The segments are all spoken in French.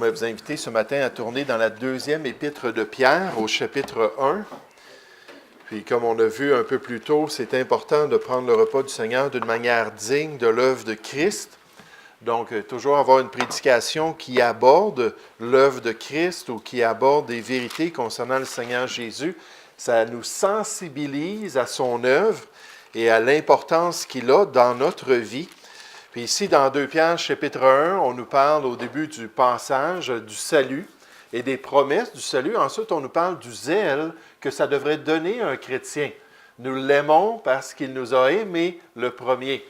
J'aimerais vous inviter ce matin à tourner dans la deuxième épître de Pierre, au chapitre 1. Puis comme on a vu un peu plus tôt, c'est important de prendre le repas du Seigneur d'une manière digne de l'œuvre de Christ. Donc, toujours avoir une prédication qui aborde l'œuvre de Christ ou qui aborde des vérités concernant le Seigneur Jésus. Ça nous sensibilise à son œuvre et à l'importance qu'il a dans notre vie. Puis ici, dans 2 Pierre, chapitre 1, on nous parle au début du passage du salut et des promesses du salut. Ensuite, on nous parle du zèle que ça devrait donner à un chrétien. Nous l'aimons parce qu'il nous a aimés le premier.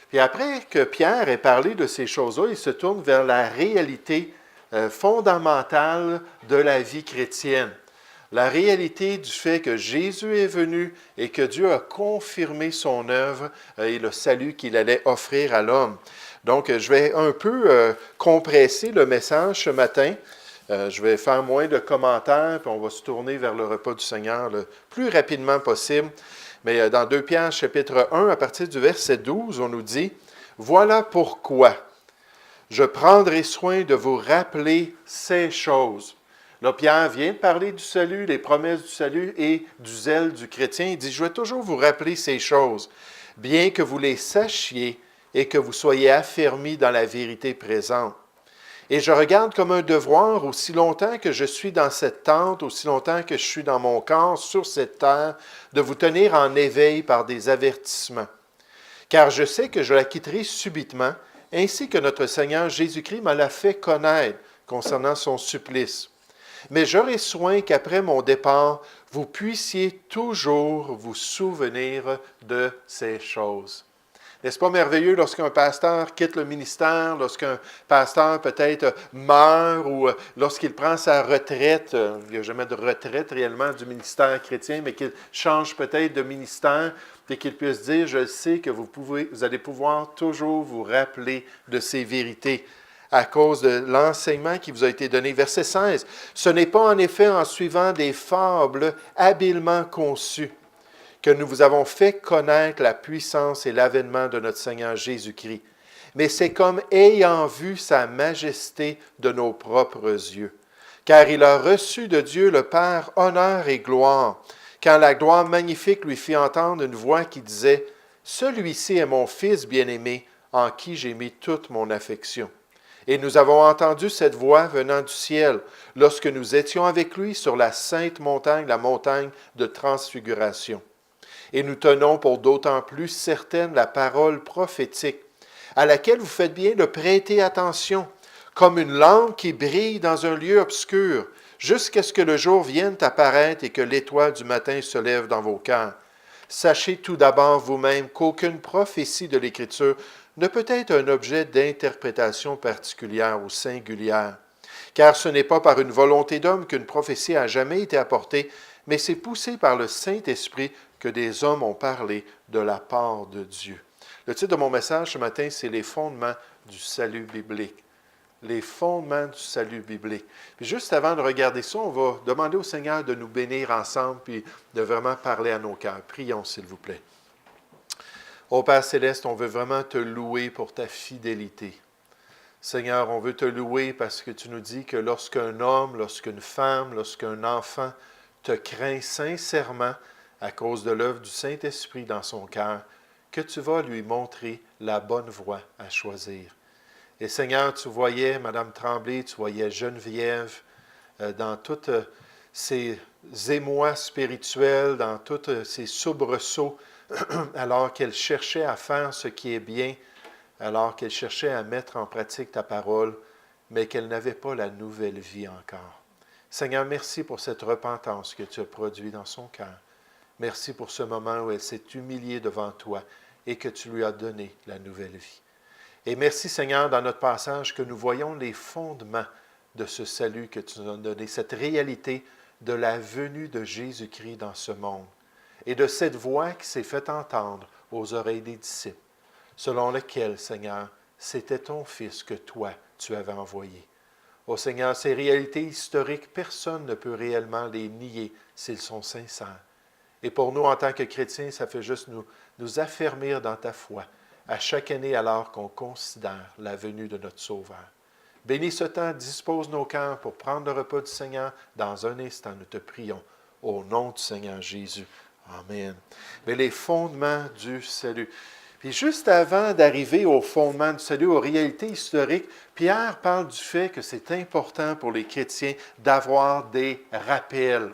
Puis après que Pierre ait parlé de ces choses-là, il se tourne vers la réalité fondamentale de la vie chrétienne. La réalité du fait que Jésus est venu et que Dieu a confirmé son œuvre et le salut qu'il allait offrir à l'homme. Donc, je vais un peu compresser le message ce matin. Je vais faire moins de commentaires, puis on va se tourner vers le repas du Seigneur le plus rapidement possible. Mais dans 2 Pierre, chapitre 1, à partir du verset 12, on nous dit « Voilà pourquoi je prendrai soin de vous rappeler ces choses. » Là, Pierre vient de parler du salut, des promesses du salut et du zèle du chrétien. Il dit, je vais toujours vous rappeler ces choses, bien que vous les sachiez et que vous soyez affermis dans la vérité présente. Et je regarde comme un devoir, aussi longtemps que je suis dans cette tente, aussi longtemps que je suis dans mon corps sur cette terre, de vous tenir en éveil par des avertissements. Car je sais que je la quitterai subitement, ainsi que notre Seigneur Jésus-Christ me l'a fait connaître concernant son supplice. Mais j'aurai soin qu'après mon départ, vous puissiez toujours vous souvenir de ces choses. N'est-ce pas merveilleux lorsqu'un pasteur quitte le ministère, lorsqu'un pasteur peut-être meurt ou lorsqu'il prend sa retraite, il n'y a jamais de retraite réellement du ministère chrétien, mais qu'il change peut-être de ministère et qu'il puisse dire, je sais que vous allez pouvoir toujours vous rappeler de ces vérités à cause de l'enseignement qui vous a été donné. Verset 16. Ce n'est pas en effet en suivant des fables habilement conçues que nous vous avons fait connaître la puissance et l'avènement de notre Seigneur Jésus-Christ, mais c'est comme ayant vu sa majesté de nos propres yeux. Car il a reçu de Dieu le Père honneur et gloire, quand la gloire magnifique lui fit entendre une voix qui disait « Celui-ci est mon Fils bien-aimé, en qui j'ai mis toute mon affection. » Et nous avons entendu cette voix venant du ciel lorsque nous étions avec lui sur la sainte montagne, la montagne de transfiguration. Et nous tenons pour d'autant plus certaine la parole prophétique, à laquelle vous faites bien de prêter attention, comme une lampe qui brille dans un lieu obscur, jusqu'à ce que le jour vienne apparaître et que l'étoile du matin se lève dans vos cœurs. Sachez tout d'abord vous-même qu'aucune prophétie de l'Écriture ne peut être un objet d'interprétation particulière ou singulière, car ce n'est pas par une volonté d'homme qu'une prophétie a jamais été apportée, mais c'est poussé par le Saint-Esprit que des hommes ont parlé de la part de Dieu. Le titre de mon message ce matin, c'est « Les fondements du salut biblique ». Les fondements du salut biblique. Puis juste avant de regarder ça, on va demander au Seigneur de nous bénir ensemble puis de vraiment parler à nos cœurs. Prions, s'il vous plaît. Ô Père Céleste, on veut vraiment te louer pour ta fidélité. Seigneur, on veut te louer parce que tu nous dis que lorsqu'un homme, lorsqu'une femme, lorsqu'un enfant te craint sincèrement à cause de l'œuvre du Saint-Esprit dans son cœur, que tu vas lui montrer la bonne voie à choisir. Et Seigneur, tu voyais Mme Tremblay, tu voyais Geneviève dans tous ces émois spirituels, dans tous ces soubresauts, alors qu'elle cherchait à faire ce qui est bien, alors qu'elle cherchait à mettre en pratique ta parole, mais qu'elle n'avait pas la nouvelle vie encore. Seigneur, merci pour cette repentance que tu as produite dans son cœur. Merci pour ce moment où elle s'est humiliée devant toi et que tu lui as donné la nouvelle vie. Et merci, Seigneur, dans notre passage, que nous voyons les fondements de ce salut que tu nous as donné, cette réalité de la venue de Jésus-Christ dans ce monde et de cette voix qui s'est fait entendre aux oreilles des disciples, selon laquelle, Seigneur, c'était ton Fils que toi, tu avais envoyé. Ô Seigneur, ces réalités historiques, personne ne peut réellement les nier s'ils sont sincères. Et pour nous, en tant que chrétiens, ça fait juste nous affermir dans ta foi, à chaque année alors qu'on considère la venue de notre Sauveur. Bénis ce temps, dispose nos cœurs pour prendre le repas du Seigneur. Dans un instant, nous te prions au nom du Seigneur Jésus. Amen. Mais les fondements du salut. Puis juste avant d'arriver aux fondements du salut, aux réalités historiques, Pierre parle du fait que c'est important pour les chrétiens d'avoir des rappels.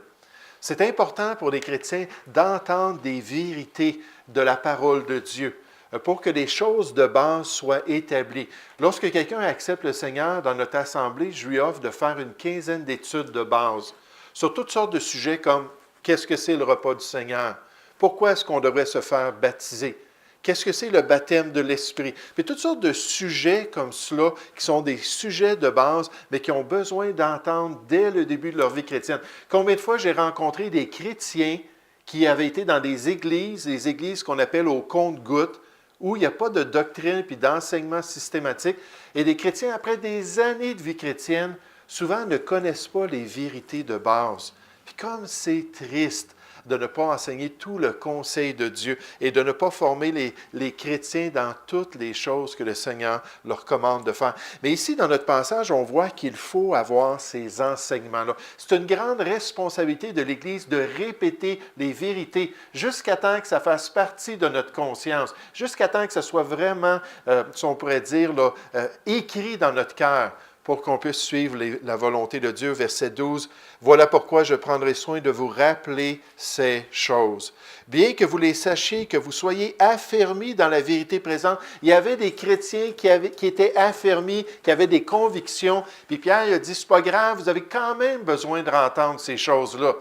C'est important pour les chrétiens d'entendre des vérités de la parole de Dieu pour que les choses de base soient établies. Lorsque quelqu'un accepte le Seigneur dans notre assemblée, je lui offre de faire une quinzaine d'études de base sur toutes sortes de sujets comme qu'est-ce que c'est le repas du Seigneur? Pourquoi est-ce qu'on devrait se faire baptiser? Qu'est-ce que c'est le baptême de l'Esprit? Puis toutes sortes de sujets comme cela, qui sont des sujets de base, mais qui ont besoin d'entendre dès le début de leur vie chrétienne. Combien de fois j'ai rencontré des chrétiens qui avaient été dans des églises qu'on appelle au compte-gouttes, où il n'y a pas de doctrine puis d'enseignement systématique, et les chrétiens, après des années de vie chrétienne, souvent ne connaissent pas les vérités de base. Puis comme c'est triste de ne pas enseigner tout le conseil de Dieu et de ne pas former les chrétiens dans toutes les choses que le Seigneur leur commande de faire. Mais ici, dans notre passage, on voit qu'il faut avoir ces enseignements-là. C'est une grande responsabilité de l'Église de répéter les vérités jusqu'à temps que ça fasse partie de notre conscience, jusqu'à temps que ça soit vraiment, si on pourrait dire, là, écrit dans notre cœur, pour qu'on puisse suivre la volonté de Dieu. Verset 12, « Voilà pourquoi je prendrai soin de vous rappeler ces choses. Bien que vous les sachiez, que vous soyez affermis dans la vérité présente. » Il y avait des chrétiens qui étaient affermis, qui avaient des convictions. Puis Pierre a dit, « C'est pas grave, vous avez quand même besoin de entendre ces choses-là. »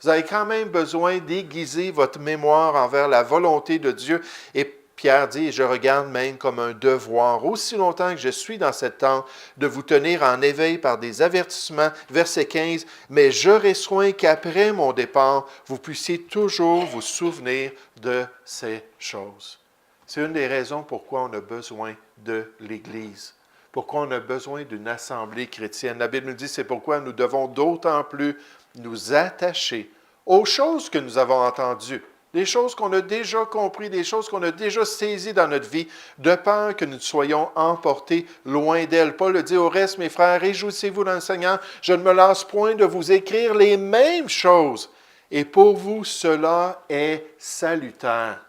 Vous avez quand même besoin d'aiguiser votre mémoire envers la volonté de Dieu. Et Pierre dit, « Je regarde même comme un devoir, aussi longtemps que je suis dans cette tente, de vous tenir en éveil par des avertissements. » Verset 15, « Mais j'aurai soin qu'après mon départ, vous puissiez toujours vous souvenir de ces choses. » C'est une des raisons pourquoi on a besoin de l'Église, pourquoi on a besoin d'une assemblée chrétienne. La Bible nous dit, c'est pourquoi nous devons d'autant plus nous attacher aux choses que nous avons entendues, des choses qu'on a déjà comprises, des choses qu'on a déjà saisies dans notre vie, de peur que nous soyons emportés loin d'elles. Paul le dit au reste, mes frères, réjouissez-vous dans le Seigneur, je ne me lasse point de vous écrire les mêmes choses. Et pour vous, cela est salutaire.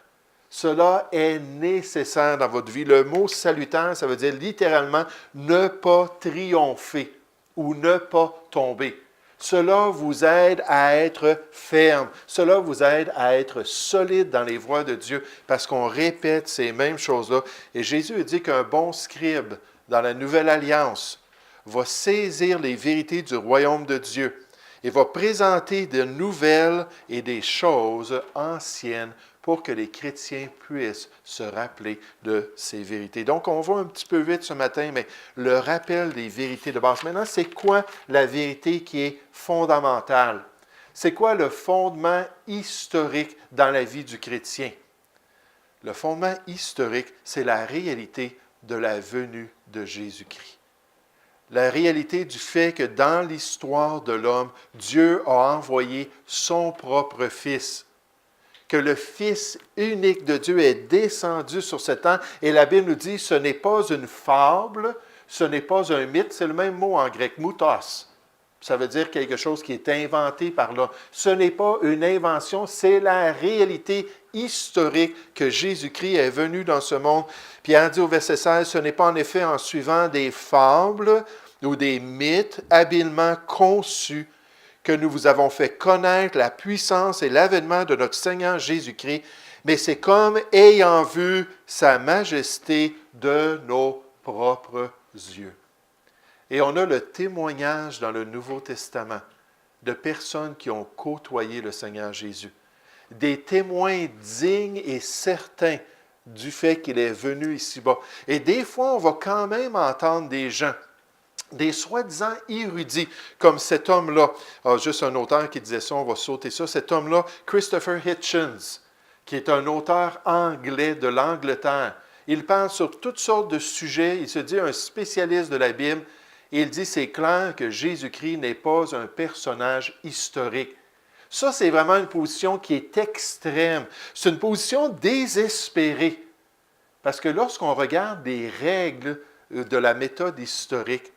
Cela est nécessaire dans votre vie. Le mot salutaire, ça veut dire littéralement ne pas triompher ou ne pas tomber. Cela vous aide à être ferme. Cela vous aide à être solide dans les voies de Dieu parce qu'on répète ces mêmes choses-là. Et Jésus a dit qu'un bon scribe dans la Nouvelle Alliance va saisir les vérités du royaume de Dieu et va présenter de nouvelles et des choses anciennes pour que les chrétiens puissent se rappeler de ces vérités. Donc, on va un petit peu vite ce matin, mais le rappel des vérités de base. Maintenant, c'est quoi la vérité qui est fondamentale? C'est quoi le fondement historique dans la vie du chrétien? Le fondement historique, c'est la réalité de la venue de Jésus-Christ. La réalité du fait que dans l'histoire de l'homme, Dieu a envoyé son propre Fils, que le Fils unique de Dieu est descendu sur cette terre. Et la Bible nous dit, ce n'est pas une fable, ce n'est pas un mythe, c'est le même mot en grec, moutos. Ça veut dire quelque chose qui est inventé par l'homme. Ce n'est pas une invention, c'est la réalité historique que Jésus-Christ est venu dans ce monde. Pierre dit au verset 16, ce n'est pas en effet en suivant des fables ou des mythes habilement conçus que nous vous avons fait connaître la puissance et l'avènement de notre Seigneur Jésus-Christ, mais c'est comme ayant vu sa majesté de nos propres yeux. Et on a le témoignage dans le Nouveau Testament de personnes qui ont côtoyé le Seigneur Jésus. Des témoins dignes et certains du fait qu'il est venu ici-bas. Et des fois, on va quand même entendre des gens, des soi-disant érudits, comme cet homme-là. Juste un auteur qui disait ça, on va sauter ça. Cet homme-là, Christopher Hitchens, qui est un auteur anglais de l'Angleterre. Il parle sur toutes sortes de sujets. Il se dit un spécialiste de la Bible. Et il dit, c'est clair que Jésus-Christ n'est pas un personnage historique. Ça, c'est vraiment une position qui est extrême. C'est une position désespérée. Parce que lorsqu'on regarde des règles de la méthode historique,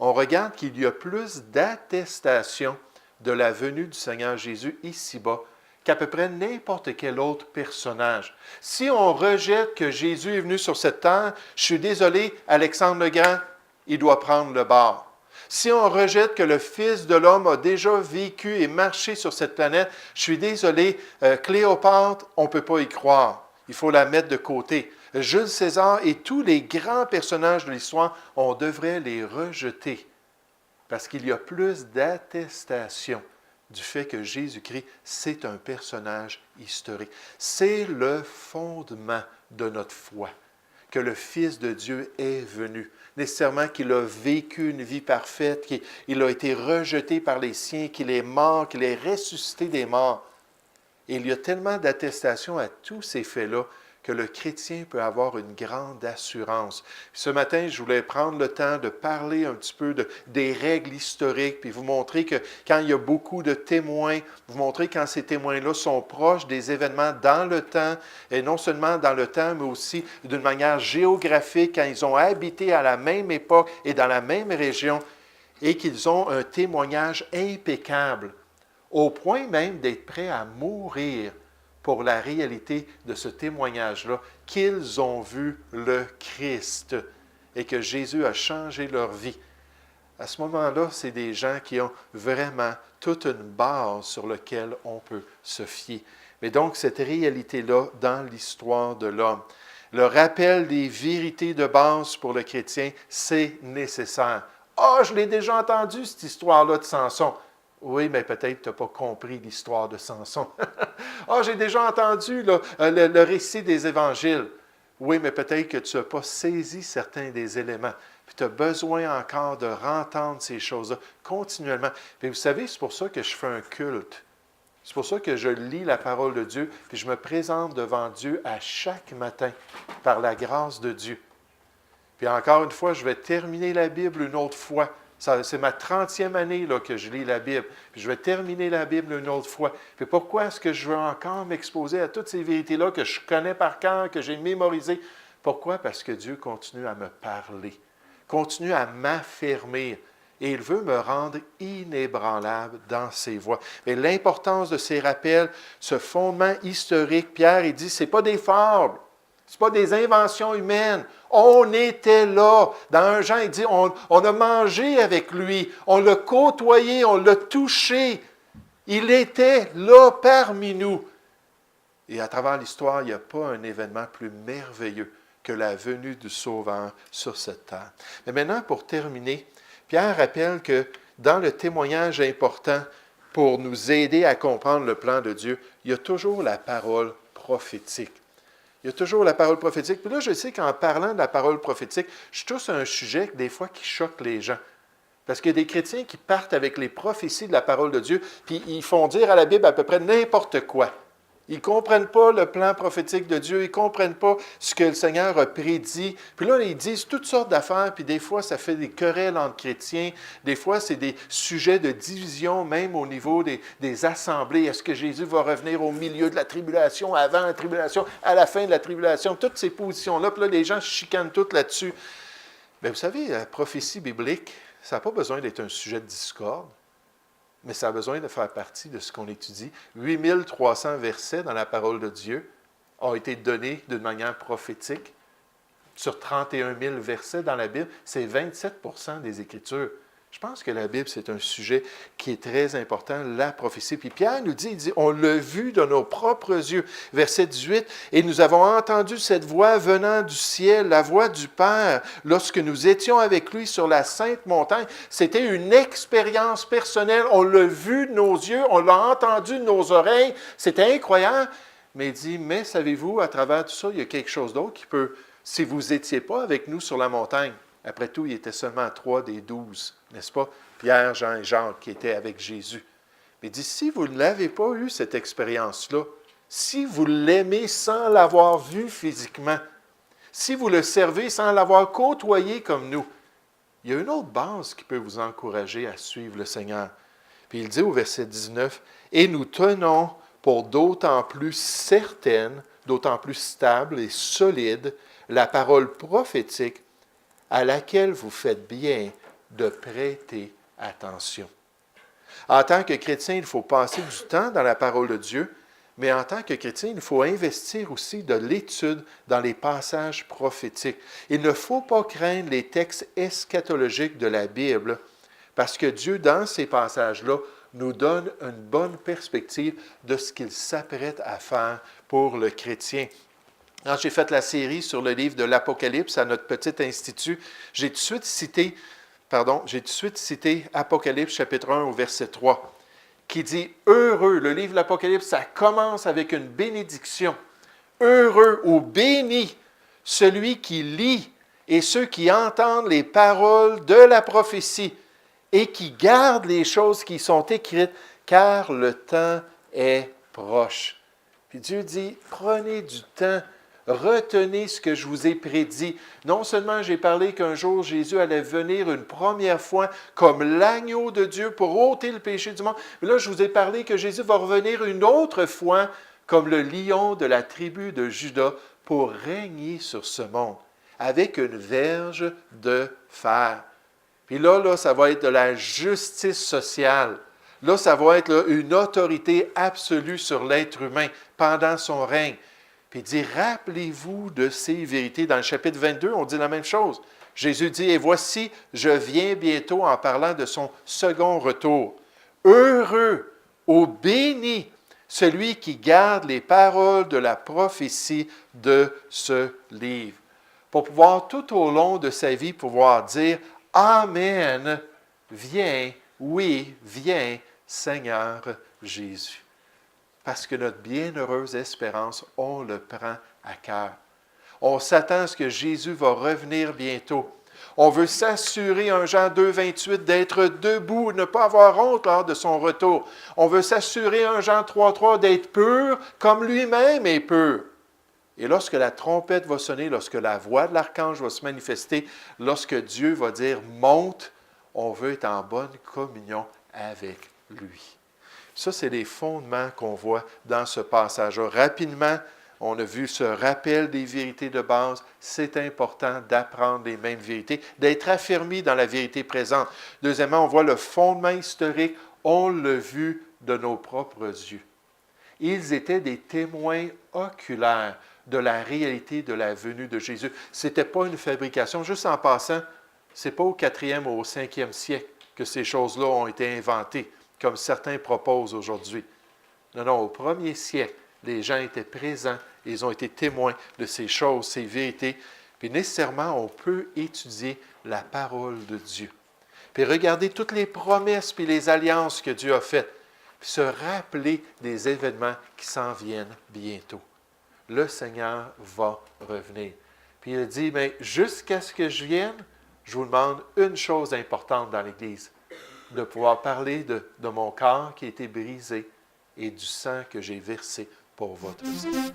on regarde qu'il y a plus d'attestations de la venue du Seigneur Jésus ici-bas qu'à peu près n'importe quel autre personnage. Si on rejette que Jésus est venu sur cette terre, je suis désolé, Alexandre le Grand, il doit prendre le bord. Si on rejette que le Fils de l'homme a déjà vécu et marché sur cette planète, je suis désolé, Cléopâtre, on ne peut pas y croire. Il faut la mettre de côté. Jules César et tous les grands personnages de l'histoire, on devrait les rejeter parce qu'il y a plus d'attestations du fait que Jésus-Christ, c'est un personnage historique. C'est le fondement de notre foi, que le Fils de Dieu est venu. Nécessairement qu'il a vécu une vie parfaite, qu'il a été rejeté par les siens, qu'il est mort, qu'il est ressuscité des morts. Et il y a tellement d'attestations à tous ces faits-là que le chrétien peut avoir une grande assurance. Ce matin, je voulais prendre le temps de parler un petit peu des règles historiques, puis vous montrer que quand il y a beaucoup de témoins, vous montrer quand ces témoins-là sont proches des événements dans le temps, et non seulement dans le temps, mais aussi d'une manière géographique, quand ils ont habité à la même époque et dans la même région, et qu'ils ont un témoignage impeccable, au point même d'être prêts à mourir pour la réalité de ce témoignage-là, qu'ils ont vu le Christ et que Jésus a changé leur vie. À ce moment-là, c'est des gens qui ont vraiment toute une base sur laquelle on peut se fier. Mais donc, cette réalité-là dans l'histoire de l'homme, le rappel des vérités de base pour le chrétien, c'est nécessaire. « Ah, je l'ai déjà entendu, cette histoire-là de Samson. » Oui, mais peut-être que tu n'as pas compris l'histoire de Samson. Ah, j'ai déjà entendu le récit des évangiles. Oui, mais peut-être que tu n'as pas saisi certains des éléments. Puis tu as besoin encore de rentendre ces choses-là continuellement. Puis vous savez, c'est pour ça que je fais un culte. C'est pour ça que je lis la parole de Dieu, puis je me présente devant Dieu à chaque matin, par la grâce de Dieu. Puis encore une fois, je vais terminer la Bible une autre fois. C'est ma 30e année là, que je lis la Bible. Puis je vais terminer la Bible une autre fois. Puis pourquoi est-ce que je veux encore m'exposer à toutes ces vérités-là que je connais par cœur, que j'ai mémorisées? Pourquoi? Parce que Dieu continue à me parler, continue à m'affermir. Et il veut me rendre inébranlable dans ses voies. Mais l'importance de ces rappels, ce fondement historique, Pierre, il dit, ce n'est pas des fables. Ce n'est pas des inventions humaines. On était là. Dans 1 Jean, il dit, on a mangé avec lui, on l'a côtoyé, on l'a touché. Il était là parmi nous. Et à travers l'histoire, il n'y a pas un événement plus merveilleux que la venue du Sauveur sur cette terre. Mais maintenant, pour terminer, Pierre rappelle que dans le témoignage important pour nous aider à comprendre le plan de Dieu, il y a toujours la parole prophétique. Il y a toujours la parole prophétique. Puis là, je sais qu'en parlant de la parole prophétique, je touche à un sujet des fois qui choque les gens. Parce qu'il y a des chrétiens qui partent avec les prophéties de la parole de Dieu, puis ils font dire à la Bible à peu près n'importe quoi. Ils ne comprennent pas le plan prophétique de Dieu, ils ne comprennent pas ce que le Seigneur a prédit. Puis là, ils disent toutes sortes d'affaires, puis des fois, ça fait des querelles entre chrétiens. Des fois, c'est des sujets de division, même au niveau des assemblées. Est-ce que Jésus va revenir au milieu de la tribulation, avant la tribulation, à la fin de la tribulation? Toutes ces positions-là, puis là, les gens se chicanent toutes là-dessus. Bien, vous savez, la prophétie biblique, ça n'a pas besoin d'être un sujet de discorde. Mais ça a besoin de faire partie de ce qu'on étudie. 8300 versets dans la parole de Dieu ont été donnés d'une manière prophétique. Sur 31 000 versets dans la Bible, c'est 27% des Écritures. Je pense que la Bible, c'est un sujet qui est très important, la prophétie. Puis Pierre nous dit, il dit, on l'a vu de nos propres yeux. Verset 18, et nous avons entendu cette voix venant du ciel, la voix du Père, lorsque nous étions avec lui sur la sainte montagne. C'était une expérience personnelle. On l'a vu de nos yeux, on l'a entendu de nos oreilles. C'était incroyable. Mais il dit, mais savez-vous, à travers tout ça, il y a quelque chose d'autre qui peut, si vous n'étiez pas avec nous sur la montagne, après tout, il était seulement 3 des 12, n'est-ce pas? Pierre, Jean et Jacques qui étaient avec Jésus. Mais il dit, si vous ne l'avez pas eu, cette expérience-là, si vous l'aimez sans l'avoir vu physiquement, si vous le servez sans l'avoir côtoyé comme nous, il y a une autre base qui peut vous encourager à suivre le Seigneur. Puis il dit au verset 19, « Et nous tenons pour d'autant plus certaine, d'autant plus stable et solide la parole prophétique à laquelle vous faites bien de prêter attention. En tant que chrétien, il faut passer du temps dans la parole de Dieu, mais en tant que chrétien, il faut investir aussi de l'étude dans les passages prophétiques. Il ne faut pas craindre les textes eschatologiques de la Bible, parce que Dieu, dans ces passages-là, nous donne une bonne perspective de ce qu'il s'apprête à faire pour le chrétien. Quand j'ai fait la série sur le livre de l'Apocalypse à notre petit institut, j'ai tout de suite cité Apocalypse chapitre 1 au verset 3, qui dit « Heureux », le livre de l'Apocalypse, ça commence avec une bénédiction. « Heureux ou béni celui qui lit et ceux qui entendent les paroles de la prophétie et qui gardent les choses qui sont écrites, car le temps est proche. » Puis Dieu dit, prenez du temps, retenez ce que je vous ai prédit. Non seulement j'ai parlé qu'un jour Jésus allait venir une première fois comme l'agneau de Dieu pour ôter le péché du monde, mais là je vous ai parlé que Jésus va revenir une autre fois comme le lion de la tribu de Juda pour régner sur ce monde, avec une verge de fer. Puis là, ça va être de la justice sociale. Là, ça va être une autorité absolue sur l'être humain pendant son règne. Puis il dit, rappelez-vous de ces vérités. Dans le chapitre 22, on dit la même chose. Jésus dit, et voici, je viens bientôt en parlant de son second retour. Heureux ou béni celui qui garde les paroles de la prophétie de ce livre. Pour pouvoir tout au long de sa vie pouvoir dire, Amen, viens, oui, viens, Seigneur Jésus. Parce que notre bienheureuse espérance, on le prend à cœur. On s'attend à ce que Jésus va revenir bientôt. On veut s'assurer, 1 Jean 2, 28, d'être debout, ne pas avoir honte lors de son retour. On veut s'assurer, 1 Jean 3, 3, d'être pur comme lui-même est pur. Et lorsque la trompette va sonner, lorsque la voix de l'archange va se manifester, lorsque Dieu va dire « monte », on veut être en bonne communion avec lui. Ça, c'est les fondements qu'on voit dans ce passage-là. Rapidement, on a vu ce rappel des vérités de base. C'est important d'apprendre les mêmes vérités, d'être affermi dans la vérité présente. Deuxièmement, on voit le fondement historique. On l'a vu de nos propres yeux. Ils étaient des témoins oculaires de la réalité de la venue de Jésus. Ce n'était pas une fabrication. Juste en passant, ce n'est pas au 4e ou au 5e siècle que ces choses-là ont été inventées, comme certains proposent aujourd'hui. Non, au 1er siècle, les gens étaient présents et ils ont été témoins de ces choses, ces vérités. Puis nécessairement, on peut étudier la parole de Dieu. Puis regarder toutes les promesses et les alliances que Dieu a faites. Puis se rappeler des événements qui s'en viennent bientôt. Le Seigneur va revenir. Puis il dit, mais jusqu'à ce que je vienne, je vous demande une chose importante dans l'Église, de pouvoir parler de mon corps qui a été brisé et du sang que j'ai versé pour votre vie.